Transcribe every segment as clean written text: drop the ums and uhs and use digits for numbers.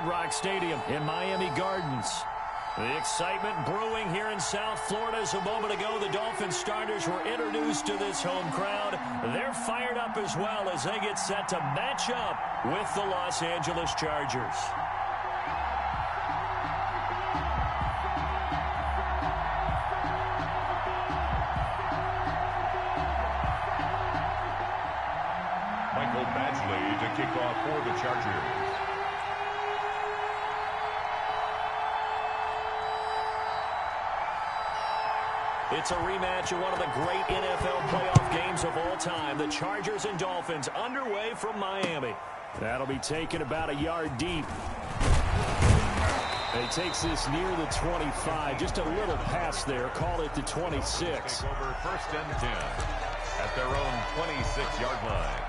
Hard Rock Stadium in Miami Gardens. The excitement brewing here in South Florida. As a moment ago, the Dolphins starters were introduced to this home crowd. They're fired up as well as they get set to match up with the Los Angeles Chargers. To kick off for the Chargers. It's a rematch of one of the great NFL playoff games of all time. The Chargers and Dolphins underway from Miami. That'll be taken about a yard deep. And he takes this near the 25. Just a little pass there. Call it the 26. Over 1st and 10 at their own 26-yard line.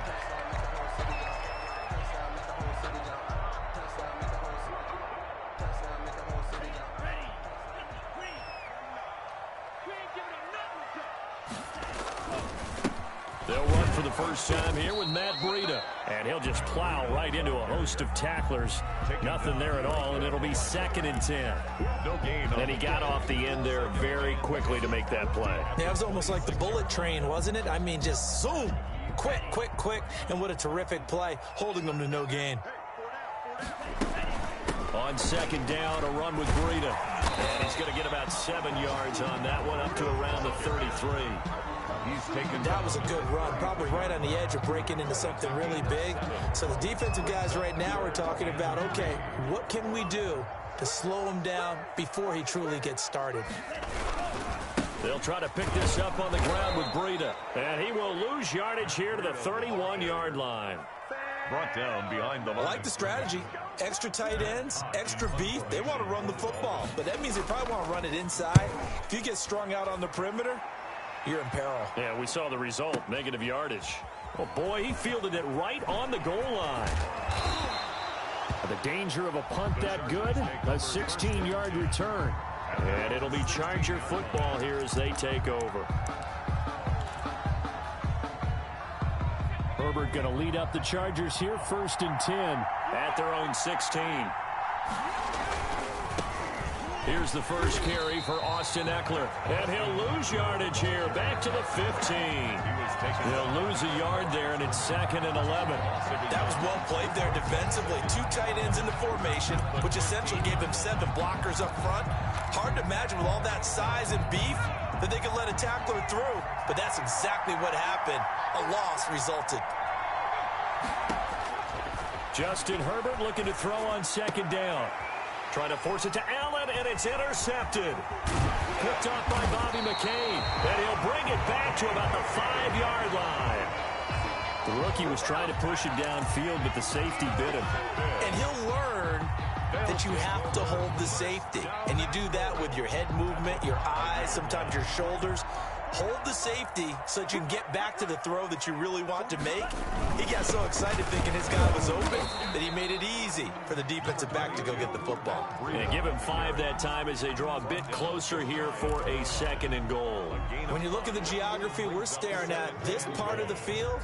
They'll run for the first time here with Matt Breida. And he'll just plow right into a host of tacklers. Nothing there at all, and it'll be 2nd and 10. No gain. And he got off the end there very quickly to make that play. Yeah, it was almost like the bullet train, wasn't it? I mean, just zoom. Quick, quick, quick. And what a terrific play, holding them to no gain. On 2nd down, a run with Breida. And he's going to get about 7 yards on that one, up to around the 33. That was a good run, probably right on the edge of breaking into something really big. So the defensive guys right now are talking about, okay, what can we do to slow him down before he truly gets started? They'll try to pick this up on the ground with Breida. And he will lose yardage here to the 31-yard line. Brought down behind the line. I like the strategy. Extra tight ends, extra beef. They want to run the football, but that means they probably want to run it inside. If you get strung out on the perimeter, you're in peril. Yeah, we saw the result, negative yardage. Oh, boy, he fielded it right on the goal line. The danger of a punt that good, a 16-yard return. And it'll be Charger football here as they take over. Herbert going to lead up the Chargers here, 1st and 10 at their own 16. Here's the first carry for Austin Eckler. And he'll lose yardage here. Back to the 15. He'll lose a yard there, and it's 2nd and 11. That was well played there defensively. 2 tight ends in the formation, which essentially gave them 7 blockers up front. Hard to imagine with all that size and beef that they could let a tackler through. But that's exactly what happened. A loss resulted. Justin Herbert looking to throw on 2nd down. Trying to force it to Allen, and it's intercepted. Picked off by Bobby McCain, and he'll bring it back to about the 5-yard line. The rookie was trying to push it downfield, but the safety bit him. And he'll learn that you have to hold the safety. And you do that with your head movement, your eyes, sometimes your shoulders. Hold the safety so that you can get back to the throw that you really want to make. He got so excited thinking his guy was open that he made it easy for the defensive back to go get the football. And give him 5 that time as they draw a bit closer here for a 2nd and goal. When you look at the geography we're staring at, this part of the field,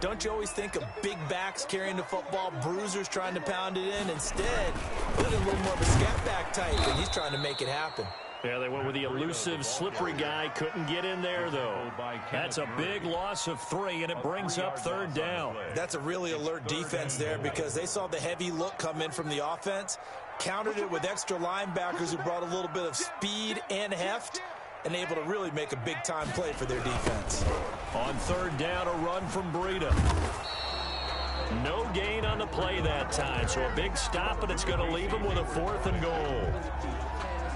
don't you always think of big backs carrying the football, bruisers trying to pound it in? Instead, look at a little more of a scat back type, and he's trying to make it happen. Yeah, they went with the elusive, slippery guy. Couldn't get in there, though. That's a big loss of 3, and it brings up 3rd down. That's a really alert defense there because they saw the heavy look come in from the offense, countered it with extra linebackers who brought a little bit of speed and heft, and able to really make a big-time play for their defense. On 3rd down, a run from Breida. No gain on the play that time, so a big stop, and it's going to leave him with a 4th and goal.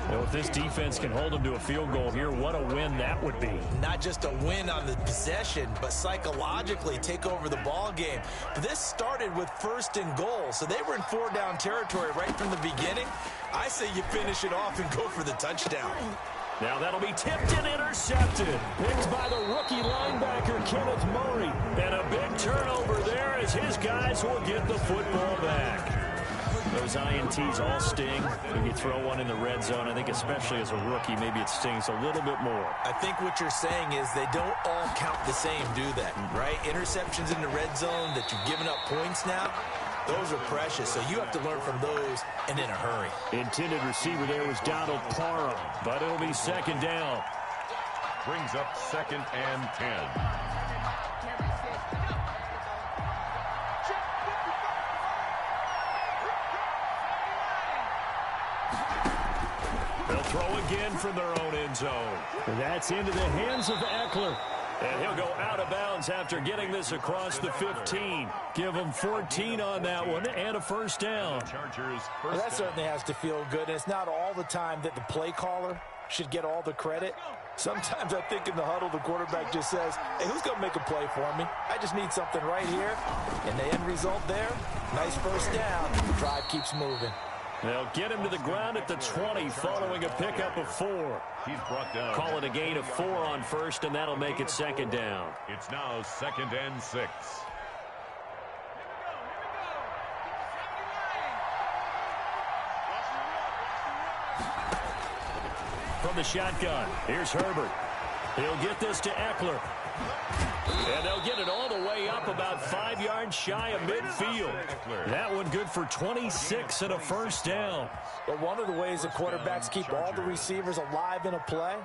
Well, if this defense can hold them to a field goal here, what a win that would be. Not just a win on the possession, but psychologically take over the ball game. But this started with 1st and goal, so they were in 4-down territory right from the beginning. I say you finish it off and go for the touchdown. Now that'll be tipped and intercepted. Picked by the rookie linebacker, Kenneth Murray. And a big turnover there as his guys will get the football back. Those INTs all sting when you throw one in the red zone. I think especially as a rookie, maybe it stings a little bit more. I think what you're saying is they don't all count the same, do they? Right? Interceptions in the red zone that you've given up points now. Those are precious, so you have to learn from those and in a hurry. Intended receiver there was Donald Parham, but it'll be second down. Brings up 2nd and 10. They'll throw again from their own end zone. And that's into the hands of Eckler. And he'll go out of bounds after getting this across the 15. Give him 14 on that one and a first down. Well, that certainly has to feel good. And it's not all the time that the play caller should get all the credit. Sometimes I think in the huddle, the quarterback just says, hey, who's going to make a play for me? I just need something right here. And the end result there, nice first down. Drive keeps moving. They'll get him to the ground at the 20 following a pickup of 4. He's brought down. Call it a gain of 4 on first, and that'll make it second down. It's now 2nd and 6. From the shotgun, here's Herbert. He'll get this to Eckler. And they'll get it all the way up about 5 yards shy of midfield. That one good for 26 and a first down. But one of the ways that quarterbacks keep all the receivers alive in a play,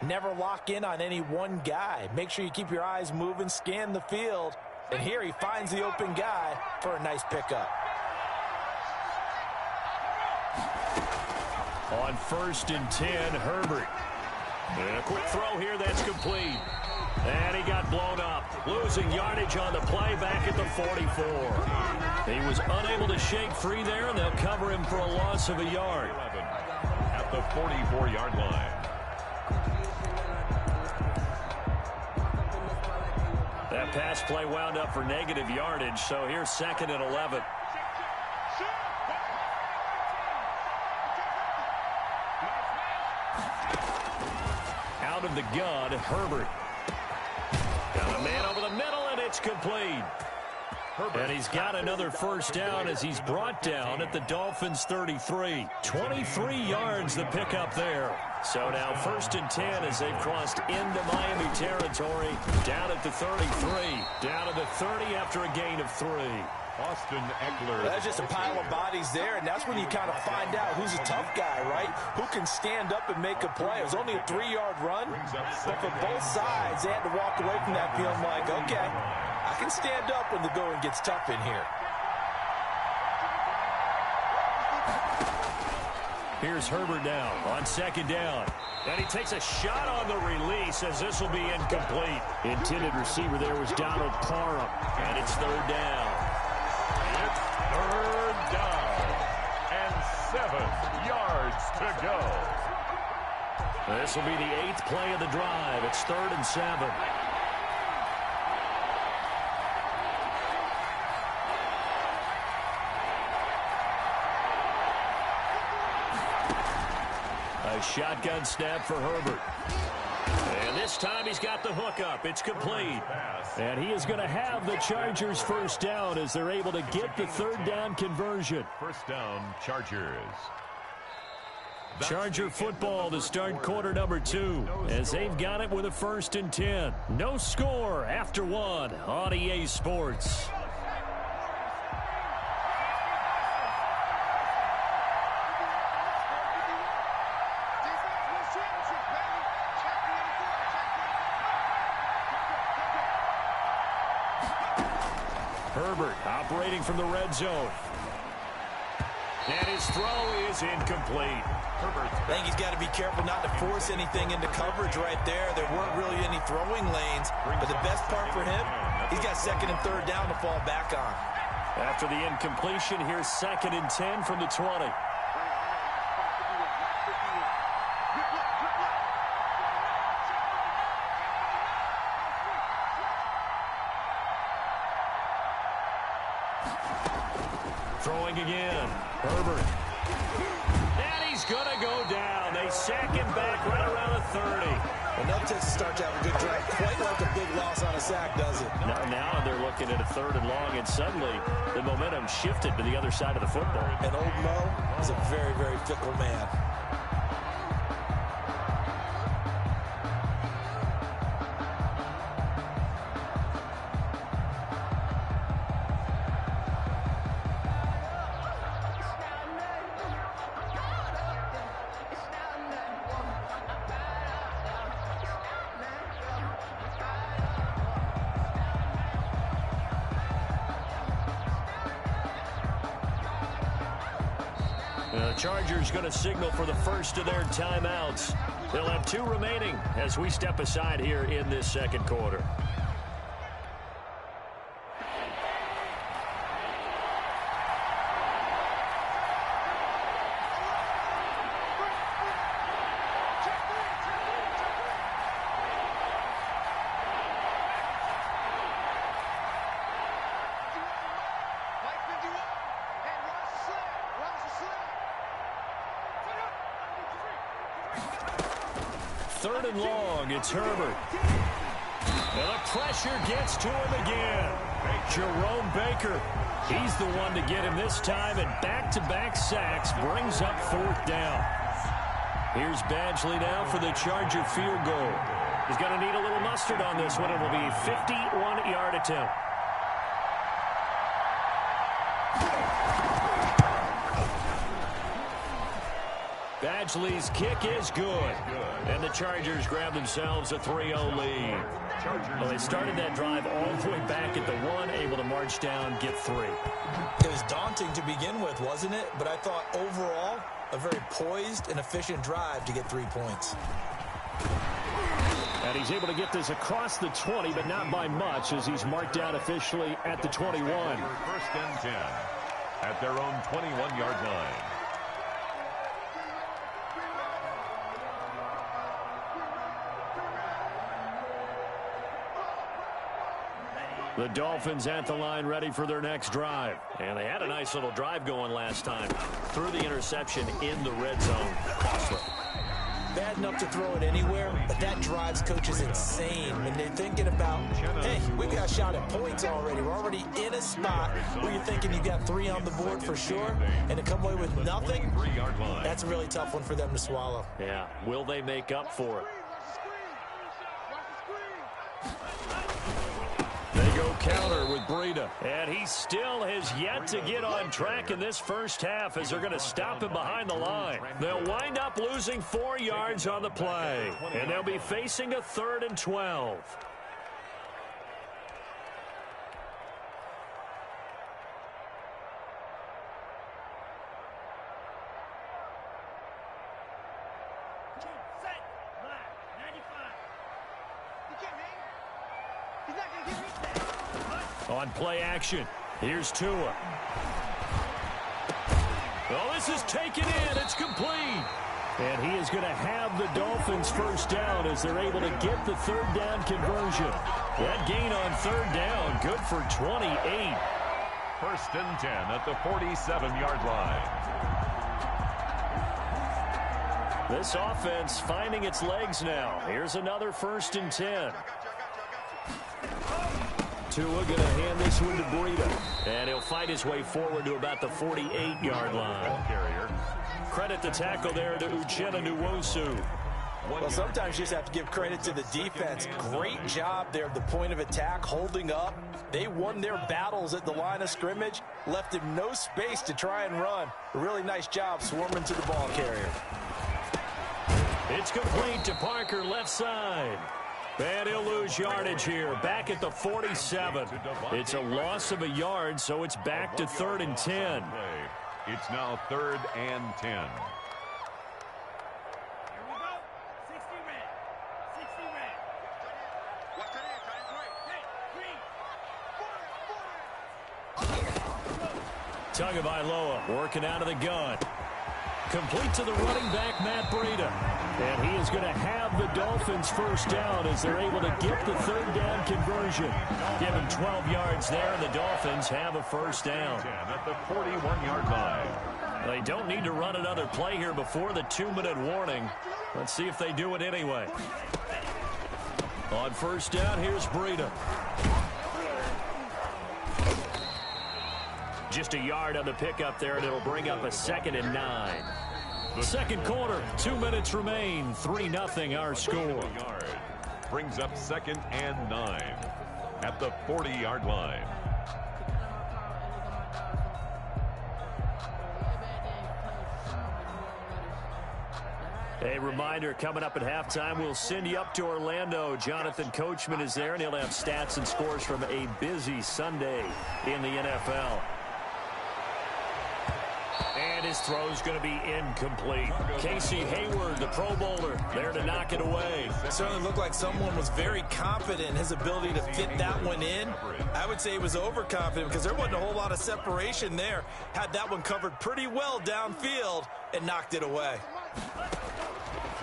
never lock in on any one guy. Make sure you keep your eyes moving, scan the field. And here he finds the open guy for a nice pickup. On 1st and 10, Herbert. And a quick throw here that's complete. And he got blown up, losing yardage on the play back at the 44. He was unable to shake free there, and they'll cover him for a loss of a yard. At the 44-yard line. That pass play wound up for negative yardage, so here's 2nd and 11. Out of the gun, Herbert. Got a man over the middle, and it's complete. And he's got another first down as he's brought down at the Dolphins' 33. 23 yards the pickup there. So now 1st and 10 as they've crossed into Miami territory. Down at the 33. Down to the 30 after a gain of 3. Austin Eckler. That's just a pile of bodies there, and that's when you kind of find out who's a tough guy, right? Who can stand up and make a play. It was only a 3-yard run, but for both sides, they had to walk away from that feeling like, okay, I can stand up when the going gets tough in here. Here's Herbert now on 2nd down. And he takes a shot on the release as this will be incomplete. Intended receiver there was Donald Parham, and it's 3rd down. It's 3rd down and 7 yards to go. This will be the 8th play of the drive. It's 3rd and 7. A shotgun snap for Herbert. And this time he's got the hookup. It's complete. And he is going to have the Chargers first down as they're able to get the 3rd down conversion. First down, Chargers. Charger football to start quarter number 2 as they've got it with a 1st and 10. No score after 1 on EA Sports. Herbert operating from the red zone. And his throw is incomplete. I think he's got to be careful not to force anything into coverage right there. There weren't really any throwing lanes. But the best part for him, he's got 2nd and 3rd down to fall back on. After the incompletion, here's 2nd and 10 from the 20. Throwing again. Herbert. And he's going to go down. They sack him back right around the 30. And that takes a start to have a good drive. Quite like a big loss on a sack, does it? Now they're looking at a 3rd and long, and suddenly the momentum shifted to the other side of the football. And old Mo is a very, very fickle man. The Chargers going to signal for the first of their timeouts. They'll have 2 remaining as we step aside here in this second quarter. Third and long, it's Herbert. And the pressure gets to him again. Jerome Baker, he's the one to get him this time, and back-to-back sacks brings up 4th down. Here's Badgley now for the Charger field goal. He's going to need a little mustard on this one. It will be a 51-yard attempt. Badgley's kick is good. And the Chargers grab themselves a 3-0 lead. Well, they started that drive all the way back at the 1, able to march down, get 3. It was daunting to begin with, wasn't it? But I thought overall, a very poised and efficient drive to get 3 points. And he's able to get this across the 20, but not by much, as he's marked down officially at the 21. First and 10 at their own 21-yard line. The Dolphins at the line, ready for their next drive. And they had a nice little drive going last time. Threw the interception in the red zone. Costly. Bad enough to throw it anywhere, but that drives coaches insane when they're thinking about, hey, we got a shot at points already. We're already in a spot where you're thinking you got 3 on the board for sure, and to come away with nothing, that's a really tough one for them to swallow. Yeah, will they make up for it? Counter with Breida, and he still has yet to get on track in this first half as they're going to stop him behind the line. They'll wind up losing 4 yards on the play, and they'll be facing a 3rd and 12. On play action, here's Tua. Oh, this is taken in. It's complete. And he is going to have the Dolphins first down as they're able to get the 3rd down conversion. That gain on 3rd down, good for 28. First and 10 at the 47-yard line. This offense finding its legs now. Here's another 1st and 10. Tua going to hand this one to Breida. And he'll fight his way forward to about the 48-yard line. Credit the tackle there to Uchenna Nwosu. Well, sometimes you just have to give credit to the defense. Great job there at the point of attack, holding up. They won their battles at the line of scrimmage, left him no space to try and run. A really nice job swarming to the ball carrier. It's complete to Parker, left side. And he'll lose yardage here, back at the 47. It's a loss of a yard, so it's back to 3rd and 10. It's now 3rd and 10. Tagovailoa working out of the gun. Complete to the running back, Matt Breida. And he is going to have the Dolphins first down as they're able to get the 3rd down conversion. Give him 12 yards there, and the Dolphins have a first down. At the 41-yard line. They don't need to run another play here before the 2-minute warning. Let's see if they do it anyway. On first down, here's Breida. Just a yard on the pickup there, and it'll bring up a 2nd and 9. Second quarter, 2 minutes remain. 3-0 our score. Brings up 2nd and 9 at the 40-yard line. A reminder, coming up at halftime, we'll send you up to Orlando. Jonathan Coachman is there, and he'll have stats and scores from a busy Sunday in the NFL. And his throw is going to be incomplete. Casey Hayward, the Pro Bowler, there to knock it away. It certainly looked like someone was very confident in his ability to fit that one in. I would say he was overconfident because there wasn't a whole lot of separation there. Had that one covered pretty well downfield and knocked it away.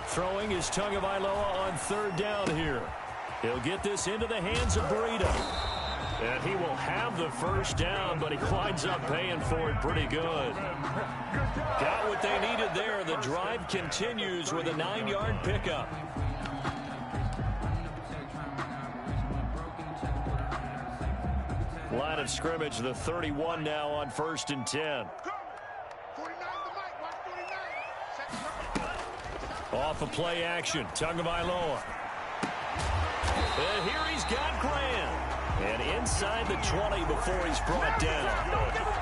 Throwing is Tagovailoa on third down here. He'll get this into the hands of Breida. And he will have the first down, but he winds up paying for it pretty good. Got what they needed there. The drive continues with a 9-yard pickup. Line of scrimmage, the 31 now on 1st and 10. Off of play action, Tagovailoa. And here he's got Graham. And inside the 20 before he's brought down.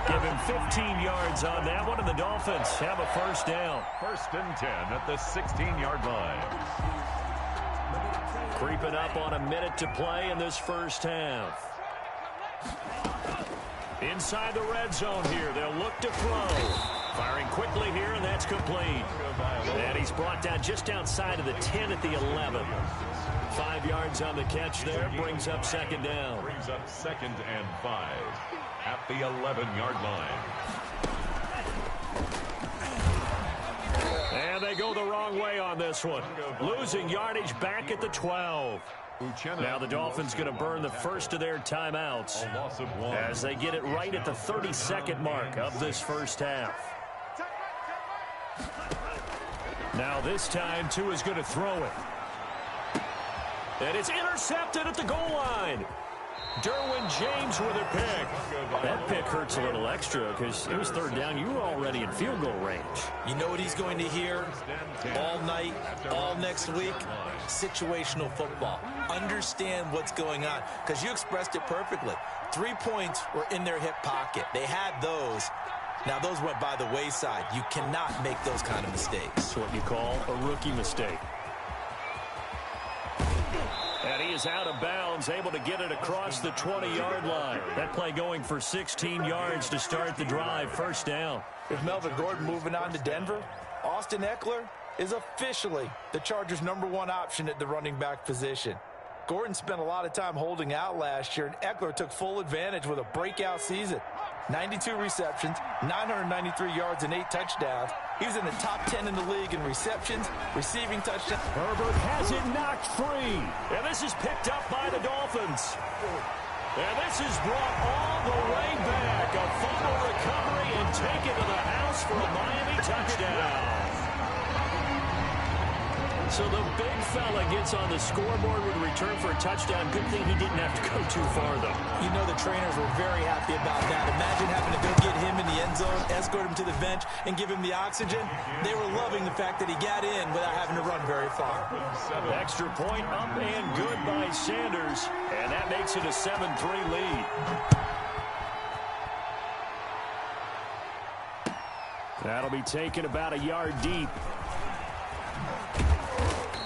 Give him 15 yards on that one, and the Dolphins have a first down. 1st and 10 at the 16-yard line. Creeping up on a minute to play in this first half. Inside the red zone here, they'll look to throw. Firing quickly here, and that's complete. And he's brought down just outside of the 10 at the 11. 5 yards on the catch there, brings up second down. Brings up 2nd and 5 at the 11-yard line. And they go the wrong way on this one. Losing yardage back at the 12. Now the Dolphins going to burn the first of their timeouts as they get it right at the 32nd mark of this first half. Now this time, Tua is going to throw it. And it's intercepted at the goal line. Derwin James with a pick. That pick hurts a little extra because it was third down. You were already in field goal range. You know what he's going to hear all night, all next week? Situational football. Understand what's going on, because you expressed it perfectly. 3 points were in their hip pocket. They had those. Now, those went by the wayside. You cannot make those kind of mistakes. That's what you call a rookie mistake. And he is out of bounds, able to get it across the 20-yard line. That play going for 16 yards to start the drive. First down. With Melvin Gordon moving on to Denver, Austin Eckler is officially the Chargers' #1 option at the running back position. Gordon spent a lot of time holding out last year, and Eckler took full advantage with a breakout season. 92 receptions, 993 yards, and 8 touchdowns. He was in the top 10 in the league in receptions, receiving touchdowns. Herbert has it knocked free. And this is picked up by the Dolphins. And this is brought all the way back. A fumble recovery and taken to the house for a Miami touchdown. So the big fella gets on the scoreboard with a return for a touchdown. Good thing he didn't have to go too far, though. You know the trainers were very happy about that. Imagine having to go get him in the end zone, escort him to the bench, and give him the oxygen. They were loving the fact that he got in without having to run very far. Extra point up and good by Sanders. And that makes it a 7-3 lead. That'll be taken about a yard deep.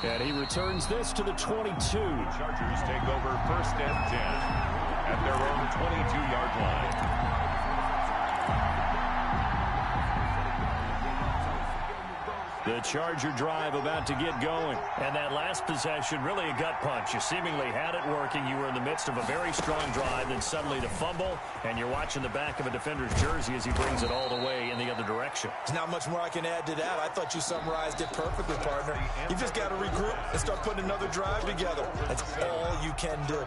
And he returns this to the 22. Chargers take over 1st and 10 at their own 22-yard line. The Charger drive about to get going. And that last possession, really a gut punch. You seemingly had it working. You were in the midst of a very strong drive, then suddenly the fumble, and you're watching the back of a defender's jersey as he brings it all the way in the other direction. There's not much more I can add to that. I thought you summarized it perfectly, partner. You just got to regroup and start putting another drive together. That's all you can do.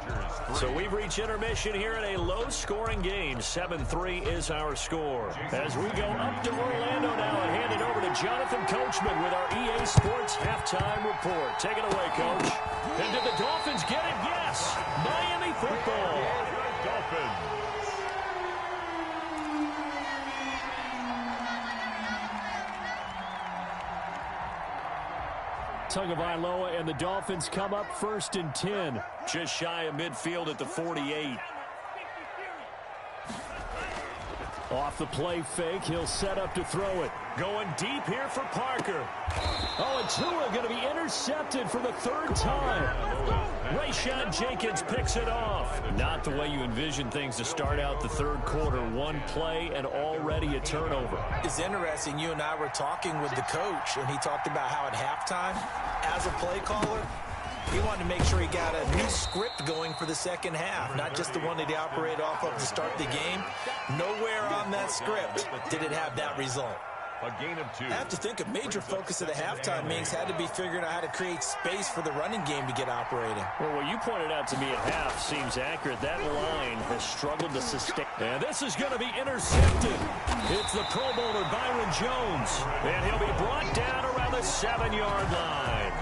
So we've reached intermission here in a low-scoring game. 7-3 is our score. As we go up to Orlando now and hand it over to Jonathan Coachman with our EA Sports halftime report. Take it away, Coach. And did the Dolphins get it? Yes. Miami football. Dolphins. Tagovailoa and the Dolphins come up 1st and 10. Just shy of midfield at the 48. Off the play fake, he'll set up to throw it. Going deep here for Parker. Oh, and Tua going to be intercepted for the third time. Rayshon Jenkins picks it off. Not the way you envision things to start out the third quarter. One play and already a turnover. It's interesting. You and I were talking with the coach, and he talked about how at halftime, as a play caller, he wanted to make sure he got a new script going for the second half, not just the one that he operated off of to start the game. Nowhere on that script did it have that result. A gain of 2. I have to think a major focus of the halftime meetings had to be figuring out how to create space for the running game to get operating. Well, what you pointed out to me at half seems accurate. That line has struggled to sustain. And this is going to be intercepted. It's the Pro Bowler Byron Jones. And he'll be brought down around the 7-yard line.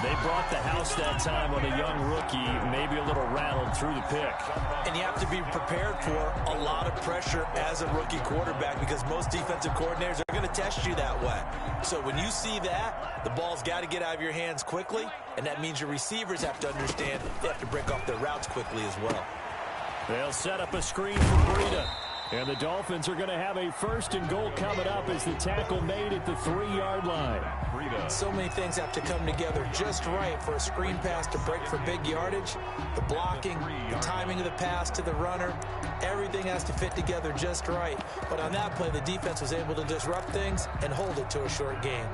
They brought the house that time on a young rookie, maybe a little rattled through the pick. And you have to be prepared for a lot of pressure as a rookie quarterback because most defensive coordinators are going to test you that way. So when you see that, the ball's got to get out of your hands quickly, and that means your receivers have to understand they have to break off their routes quickly as well. They'll set up a screen for Breida. And the Dolphins are going to have a 1st and goal coming up as the tackle made at the 3-yard line. So many things have to come together just right for a screen pass to break for big yardage. The blocking, the timing of the pass to the runner, everything has to fit together just right. But on that play, the defense was able to disrupt things and hold it to a short gain.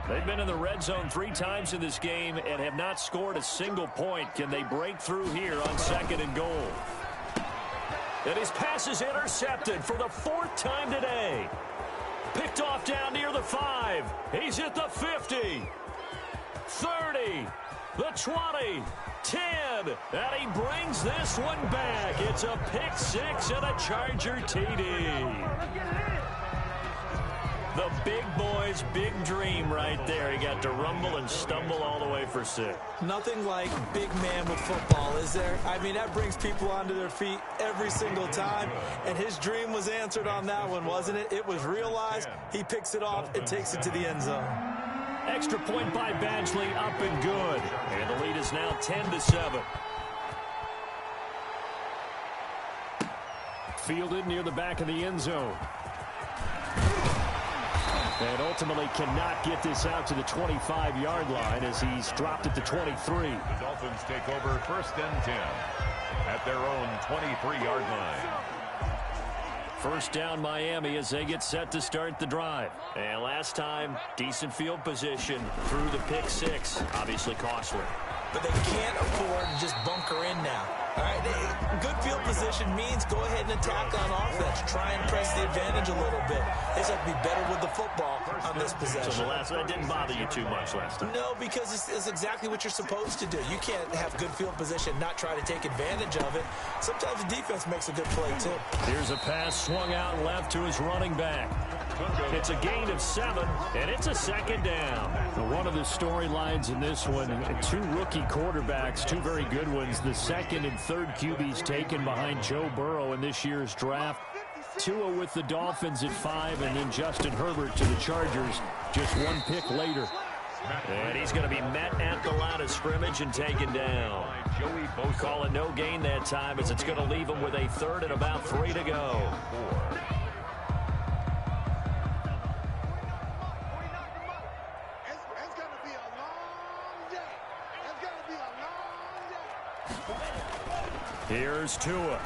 They've been in the red zone 3 times in this game and have not scored a single point. Can they break through here on 2nd and goal? And his pass is intercepted for the 4th time today. Picked off down near the 5. He's at the 50. 30. The 20. 10. And he brings this one back. It's a pick 6 and a Charger TD. The big boy's big dream right there. He got to rumble and stumble all the way for 6. Nothing like big man with football, is there? I mean, that brings people onto their feet every single time. And his dream was answered on that one, wasn't it? It was realized. He picks it off and takes it to the end zone. Extra point by Badgley, up and good. And the lead is now 10-7. Fielded near the back of the end zone. And ultimately cannot get this out to the 25-yard line as he's dropped at the 23. The Dolphins take over 1st and 10 at their own 23-yard line. First down Miami as they get set to start the drive. And last time, decent field position through the pick 6. Obviously costly. But they can't afford to just bunker in now. All right, good field position means go ahead and attack on offense. Try and press the advantage a little bit. They just have to be better with the football on this possession. So that didn't bother you too much last time? No, because it's exactly what you're supposed to do. You can't have good field position and not try to take advantage of it. Sometimes the defense makes a good play, too. Here's a pass swung out left to his running back. It's a gain of 7, and it's a 2nd down. One of the storylines in this one, 2 rookie quarterbacks, 2 very good ones. The 2nd and 3rd QBs taken behind Joe Burrow in this year's draft. Tua with the Dolphins at 5, and then Justin Herbert to the Chargers just 1 pick later. And he's going to be met at the line of scrimmage and taken down. Call it no gain that time as it's going to leave him with a 3rd and about 3 to go. Here's Tua.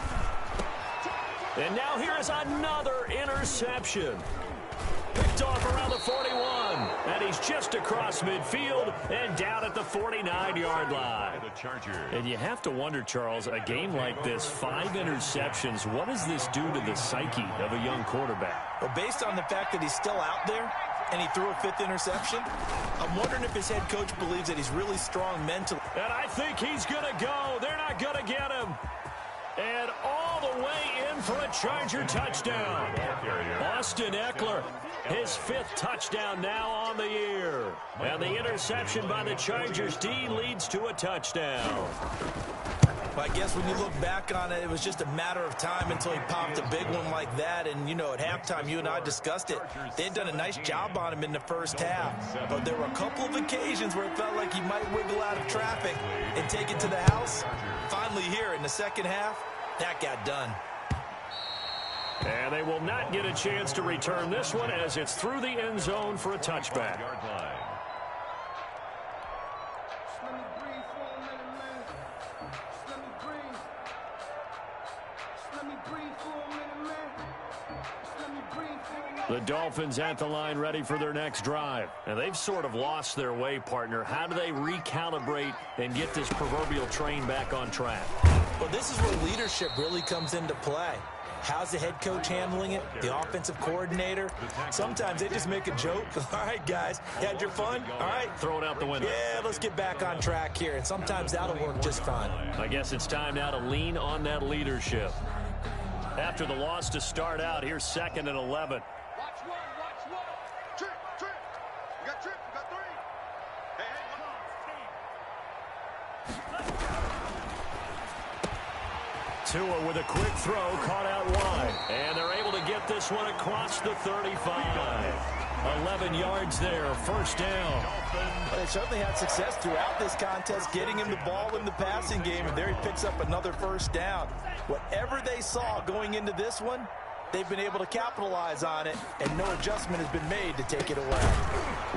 And now here's another interception. Picked off around the 41. And he's just across midfield and down at the 49-yard line. And you have to wonder, Charles, a game like this, 5 interceptions, what does this do to the psyche of a young quarterback? Well, based on the fact that he's still out there and he threw a 5th interception, I'm wondering if his head coach believes that he's really strong mentally. And I think he's going to go. They're not going to get him. And all the way in for a Charger touchdown. Austin Eckler, his 5th touchdown now on the year. And the interception by the Chargers D leads to a touchdown. Well, I guess when you look back on it, it was just a matter of time until he popped a big one like that. And, you know, at halftime, you and I discussed it. They had done a nice job on him in the first half. But there were a couple of occasions where it felt like he might wiggle out of traffic and take it to the house. Finally here in the second half, That got done. And they will not get a chance to return this one as it's through the end zone for a touchback. The Dolphins at the line ready for their next drive. And they've sort of lost their way, partner. How do they recalibrate and get this proverbial train back on track? Well, this is where leadership really comes into play. How's the head coach handling it? The offensive coordinator? Sometimes they just make a joke. All right, guys, you had your fun? All right. Throw it out the window. Yeah, let's get back on track here. And sometimes that'll work just fine. I guess it's time now to lean on that leadership. After the loss to start out, here's 2nd and 11. Tua with a quick throw, caught out wide. And they're able to get this one across the 35. 11 yards there, first down. They certainly had success throughout this contest, getting him the ball in the passing game, and there he picks up another first down. Whatever they saw going into this one, they've been able to capitalize on it, and no adjustment has been made to take it away.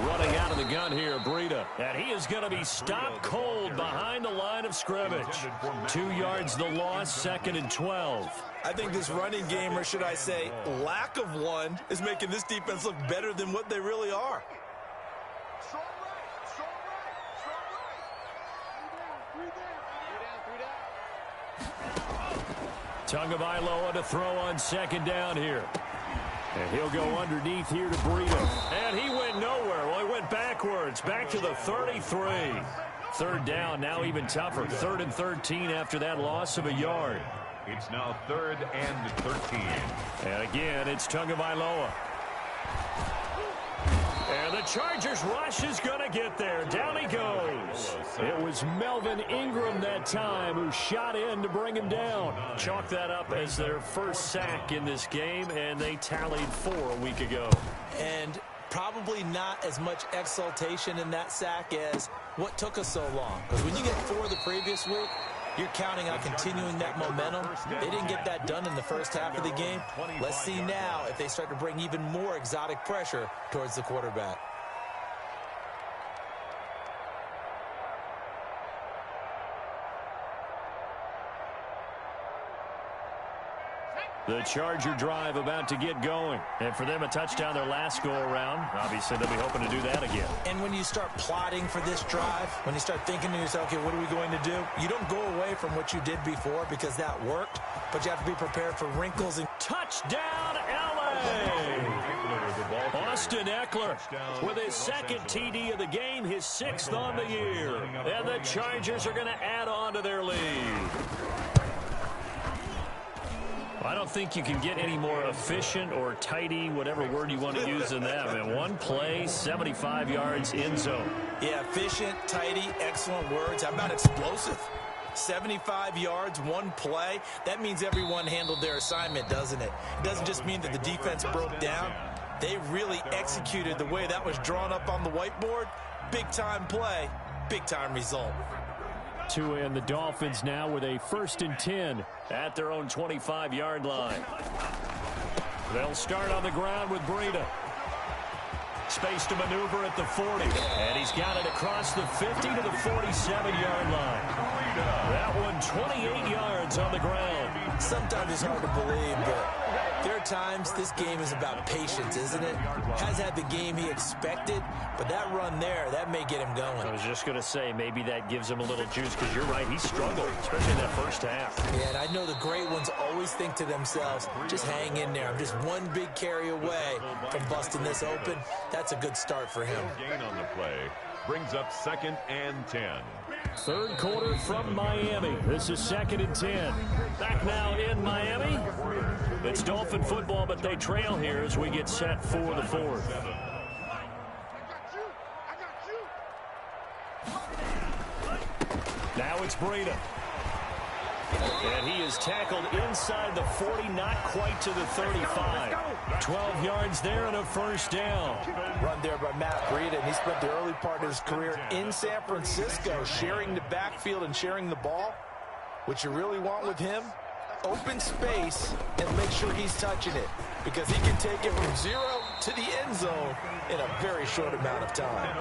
Running out of the gun here, Breida. And he is going to be stopped cold behind the line of scrimmage. 2 yards the loss, 2nd and 12. I think this running game, or should I say lack of one, is making this defense look better than what they really are. Tagovailoa to throw on 2nd down here. And he'll go underneath here to Breida. And he went nowhere. Well, he went backwards, back to the 33. 3rd down, now even tougher. 3rd and 13 after that loss of a yard. It's now 3rd and 13. And again, it's Tagovailoa. And the Chargers rush is going to get there. Down he goes. It was Melvin Ingram that time who shot in to bring him down. Chalk that up as their first sack in this game, and they tallied 4 a week ago. And probably not as much exultation in that sack as what took us so long. Because when you get 4 the previous week, you're counting on continuing that momentum. They didn't get that done in the first half of the game. Let's see now if they start to bring even more exotic pressure towards the quarterback. The Charger drive about to get going. And for them, a touchdown their last go-around. Obviously, they'll be hoping to do that again. And when you start plotting for this drive, when you start thinking to yourself, okay, what are we going to do? You don't go away from what you did before because that worked, but you have to be prepared for wrinkles. And touchdown, L.A.! Austin Eckler with his 2nd TD of the game, his 6th on the year. And the Chargers are going to add on to their lead. I don't think you can get any more efficient or tidy, whatever word you want to use in that. I mean, one play, 75 yards, end zone. Yeah, efficient, tidy, excellent words. How about explosive? 75 yards, one play. That means everyone handled their assignment, doesn't it? It doesn't just mean that the defense broke down. They really executed the way that was drawn up on the whiteboard. Big-time play, big-time result. Tua and the Dolphins now with a 1st and 10 at their own 25-yard line. They'll start on the ground with Breida. Space to maneuver at the 40. And he's got it across the 50 to the 47-yard line. That one 28 yards on the ground. Sometimes it's hard to believe, but there are times this game is about patience, isn't it? Has had the game he expected, but that run there, that may get him going. I was just going to say, maybe that gives him a little juice, because you're right, he struggled, especially in that first half. Yeah, and I know the great ones always think to themselves, just hang in there. I'm just one big carry away from busting this open. That's a good start for him. Gain on the play brings up 2nd and 10. 3rd quarter from Miami. This is 2nd and 10. Back now in Miami. It's Dolphin football, but they trail here as we get set for the 4th. Now it's Breida. And he is tackled inside the 40, not quite to the 35. 12 yards there and a first down. Run there by Matt Breida, and he spent the early part of his career in San Francisco sharing the backfield and sharing the ball. What you really want with him open space and make sure he's touching it, because he can take it from 0 to the end zone in a very short amount of time.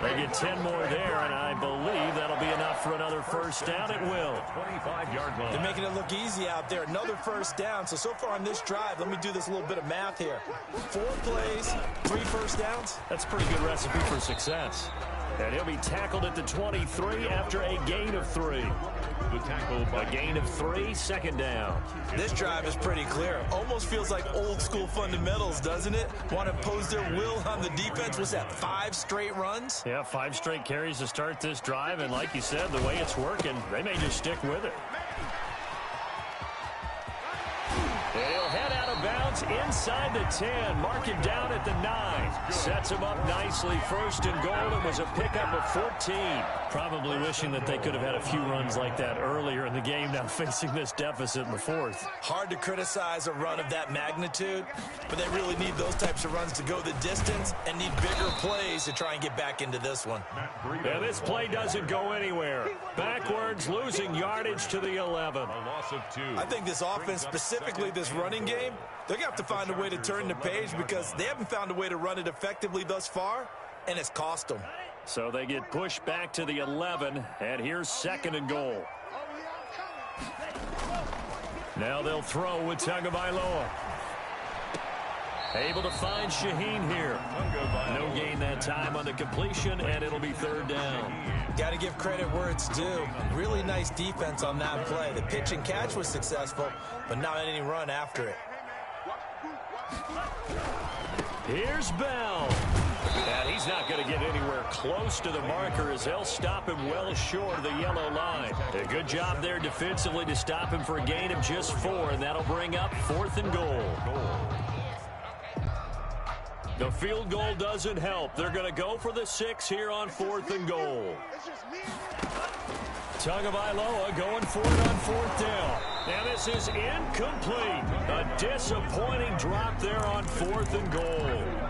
They get 10 more there, and I believe that'll be enough for another first down. It will. 25-yard line. They're making it look easy out there. Another first down. So far on this drive, let me do this little bit of math here. 4 plays, 3 first downs. That's a pretty good recipe for success. And he'll be tackled at the 23 after a gain of 3. The tackle by A gain of 3, second down. This drive is pretty clear. Almost feels like old school fundamentals, doesn't it? Want to impose their will on the defense. What's that, 5 straight runs? Yeah, 5 straight carries to start this drive. And like you said, the way it's working, they may just stick with it. And he'll head out of bounds inside the 10. Mark him down at the 9. Sets him up nicely. First and goal. It was a pickup of 14. Probably wishing that they could have had a few runs like that earlier in the game, now facing this deficit in the 4th. Hard to criticize a run of that magnitude, but they really need those types of runs to go the distance and need bigger plays to try and get back into this one. And this play doesn't go anywhere. Backwards, losing yardage to the 11. a loss of 2. I think this offense, specifically this running game, they're going to have to find a way to turn the page, because they haven't found a way to run it effectively thus far, and it's cost them. So they get pushed back to the 11, and here's second and goal. Now they'll throw with Tagovailoa. Able to find Shaheen here. No gain that time on the completion, and it'll be third down. Got to give credit where it's due. Really nice defense on that play. The pitch and catch was successful, but not any run after it. Here's Bell. And he's not going to get anywhere close to the marker, as they'll stop him well short of the yellow line. A good job there defensively to stop him for a gain of just 4, and that'll bring up 4th and goal. The field goal doesn't help. They're going to go for the 6 here on 4th and goal. Tagovailoa going for it on 4th down. And this is incomplete. A disappointing drop there on 4th and goal.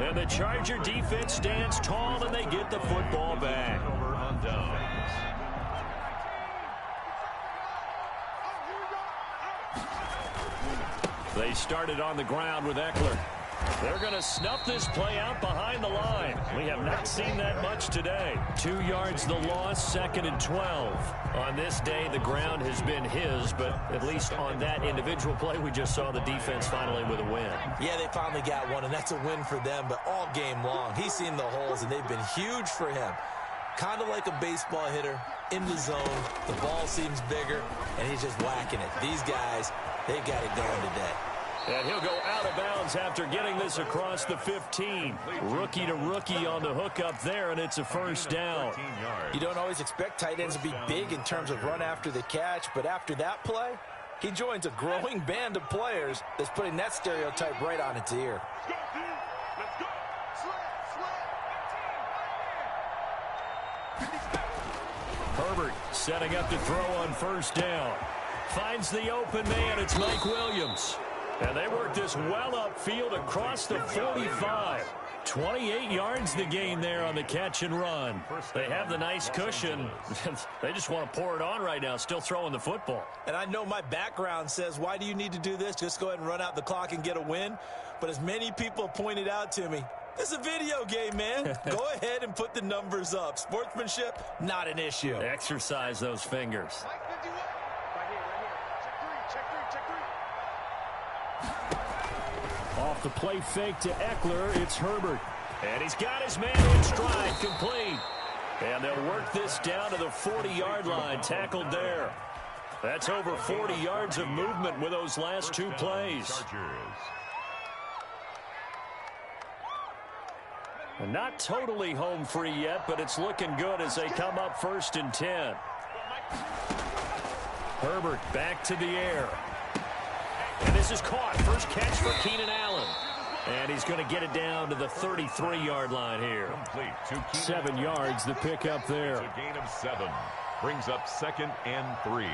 And the Charger defense stands tall, and they get the football back. Over on downs. They started on the ground with Eckler. They're going to snuff this play out behind the line. We have not seen that much today. 2 yards the loss, 2nd and 12. On this day, the ground has been his, but at least on that individual play, we just saw the defense finally with a win. Yeah, they finally got one, and that's a win for them, but all game long, he's seen the holes, and they've been huge for him. Kind of like a baseball hitter in the zone. The ball seems bigger, and he's just whacking it. These guys, they've got it going today. And he'll go out of bounds after getting this across the 15. Rookie to rookie on the hook up there, and it's a first down. You don't always expect tight ends to be big in terms of run after the catch, but after that play, he joins a growing band of players that's putting that stereotype right on its ear. Herbert setting up to throw on first down. Finds the open man. It's Mike Williams. And they work this well upfield across the 45. 28 yards the gain there on the catch and run. They have the nice cushion. They just want to pour it on right now, still throwing the football. And I know my background says, why do you need to do this? Just go ahead and run out the clock and get a win. But as many people pointed out to me, it's a video game, man. Go ahead and put the numbers up. Sportsmanship, not an issue. Exercise those fingers. Off the play fake to Eckler, it's Herbert. And he's got his man in stride, complete. And they'll work this down to the 40-yard line, tackled there. That's over 40 yards of movement with those last 2 plays. And not totally home free yet, but it's looking good as they come up 1st and 10. Herbert back to the air. And this is caught. First catch for Keenan Allen. And he's going to get it down to the 33-yard line here. 7 yards, the pickup there. It's a gain of 7. Brings up 2nd and 3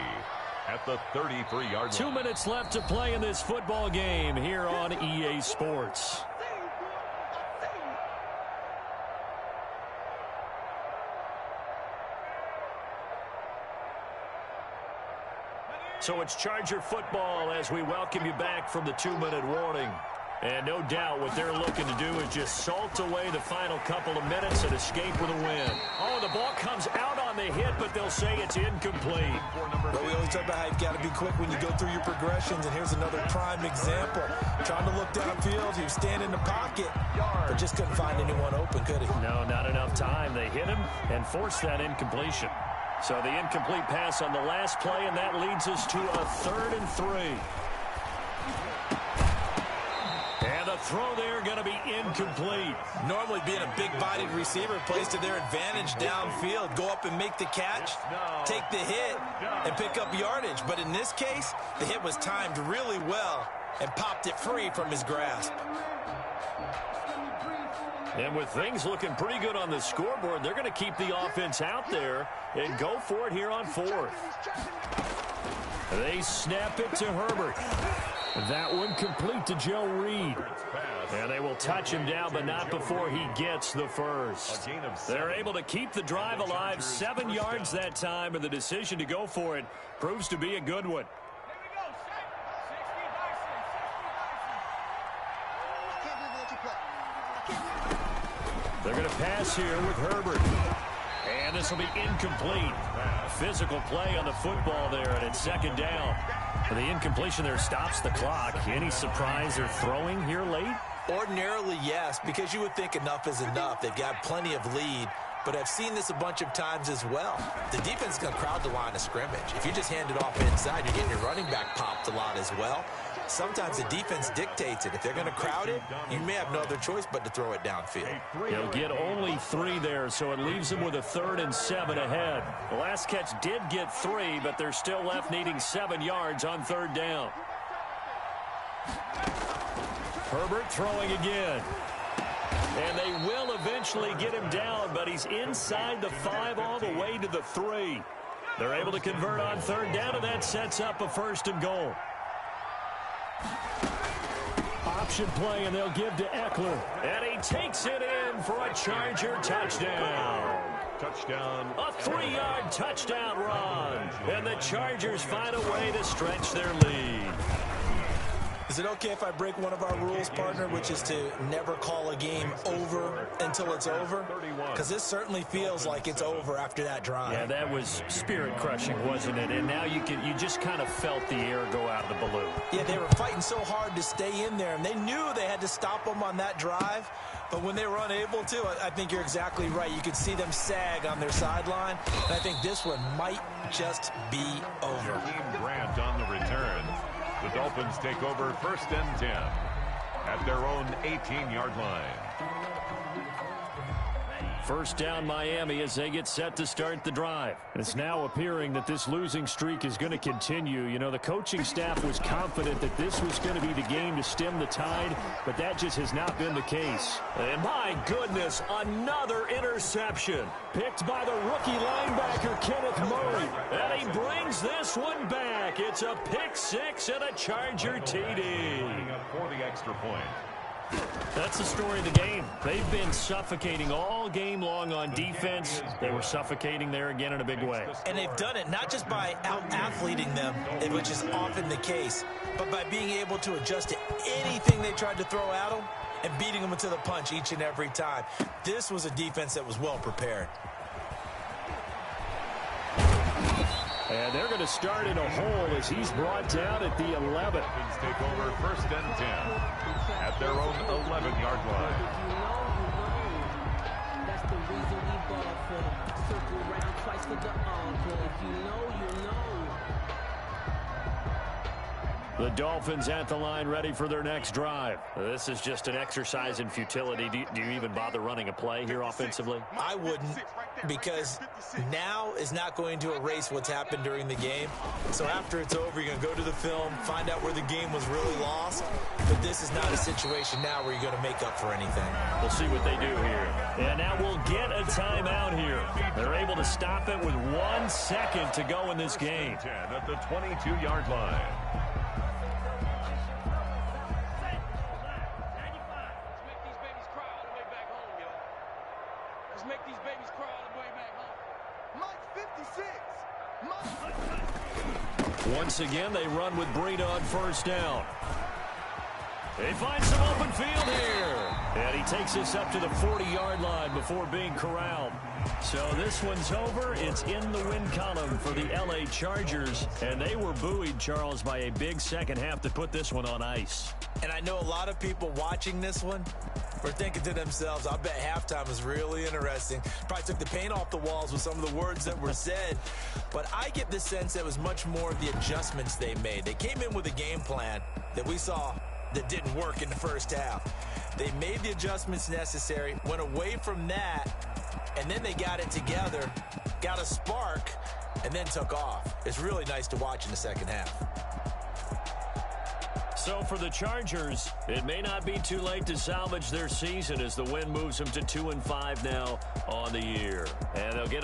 at the 33-yard line. 2 minutes left to play in this football game here on EA Sports. So it's Charger football as we welcome you back from the 2-minute warning. And no doubt what they're looking to do is just salt away the final couple of minutes and escape with a win. Oh, the ball comes out on the hit, but they'll say it's incomplete. Well, we always talk about how you've got to be quick when you go through your progressions, and here's another prime example. Trying to look downfield, he was standing in the pocket, but just couldn't find anyone open, could he? No, not enough time. They hit him and forced that incompletion. So the incomplete pass on the last play, and that leads us to a 3rd and 3. And the throw there going to be incomplete. Normally being a big-bodied receiver plays to their advantage downfield. Go up and make the catch, take the hit, and pick up yardage. But in this case, the hit was timed really well and popped it free from his grasp. And with things looking pretty good on the scoreboard, they're going to keep the offense out there and go for it here on 4th. They snap it to Herbert. That one complete to Joe Reed. And they will touch him down, but not before he gets the first. They're able to keep the drive alive, 7 yards that time, and the decision to go for it proves to be a good one. They're going to pass here with Herbert. And this will be incomplete. Physical play on the football there, and it's 2nd down. The incompletion there stops the clock. Any surprise they're throwing here late? Ordinarily, yes, because you would think enough is enough. They've got plenty of lead, but I've seen this a bunch of times as well. The defense is going to crowd the line of scrimmage. If you just hand it off inside, you're getting your running back popped a lot as well. Sometimes the defense dictates it. If they're going to crowd it, you may have no other choice but to throw it downfield. He'll get only 3 there, so it leaves him with a 3rd and 7 ahead. The last catch did get 3, but they're still left needing 7 yards on 3rd down. Herbert throwing again. And they will eventually get him down, but he's inside the 5 all the way to the 3. They're able to convert on 3rd down, and that sets up a 1st and goal. Option play, and they'll give to Eckler. And he takes it in for a Charger touchdown. Touchdown. A 3-yard touchdown run. And the Chargers find a way to stretch their lead. Is it okay if I break one of our rules, partner, which is to never call a game over until it's over? Because this certainly feels like it's over after that drive. Yeah, that was spirit-crushing, wasn't it? And now you just kind of felt the air go out of the balloon. Yeah, they were fighting so hard to stay in there, and they knew they had to stop them on that drive. But when they were unable to, I think you're exactly right. You could see them sag on their sideline, and I think this one might just be over. Team Grant on the return. The Dolphins take over 1st and 10 at their own 18-yard line. 1st down Miami as they get set to start the drive. It's now appearing that this losing streak is going to continue. You know, the coaching staff was confident that this was going to be the game to stem the tide, but that just has not been the case. And my goodness, another interception. Picked by the rookie linebacker, Kenneth Murray. And he brings this one back. It's a pick 6 and a Charger TD. For the extra point. That's the story of the game. They've been suffocating all game long on defense. They were suffocating there again in a big way. And they've done it not just by out-athleting them, which is often the case, but by being able to adjust to anything they tried to throw at them and beating them into the punch each and every time. This was a defense that was well prepared. And they're going to start in a hole as he's brought down at the 11. Take over 1st and 10 at their own 11-yard line. That's the reason we ball for. Circle around twice for the encore. If you know, you know. The Dolphins at the line ready for their next drive. This is just an exercise in futility. Do you even bother running a play here offensively? I wouldn't, because now is not going to erase what's happened during the game. So after it's over, you're going to go to the film, find out where the game was really lost. But this is not a situation now where you're going to make up for anything. We'll see what they do here. And now we'll get a timeout here. They're able to stop it with 1 second to go in this game. 10 at the 22-yard line. Make these babies cry all the way back home. Mike 56. Once again, they run with Breida on first down. They find some open field here. And he takes this up to the 40-yard line before being corralled. So this one's over. It's in the win column for the L.A. Chargers. And they were buoyed, Charles, by a big second half to put this one on ice. And I know a lot of people watching this one were thinking to themselves, I bet halftime was really interesting. Probably took the paint off the walls with some of the words that were said. But I get the sense that it was much more of the adjustments they made. They came in with a game plan that we saw that didn't work in the first half. They made the adjustments necessary, went away from that, and then they got it together, got a spark, and then took off. It's really nice to watch in the second half. So for the Chargers, it may not be too late to salvage their season as the win moves them to 2-5 now on the year. And they'll get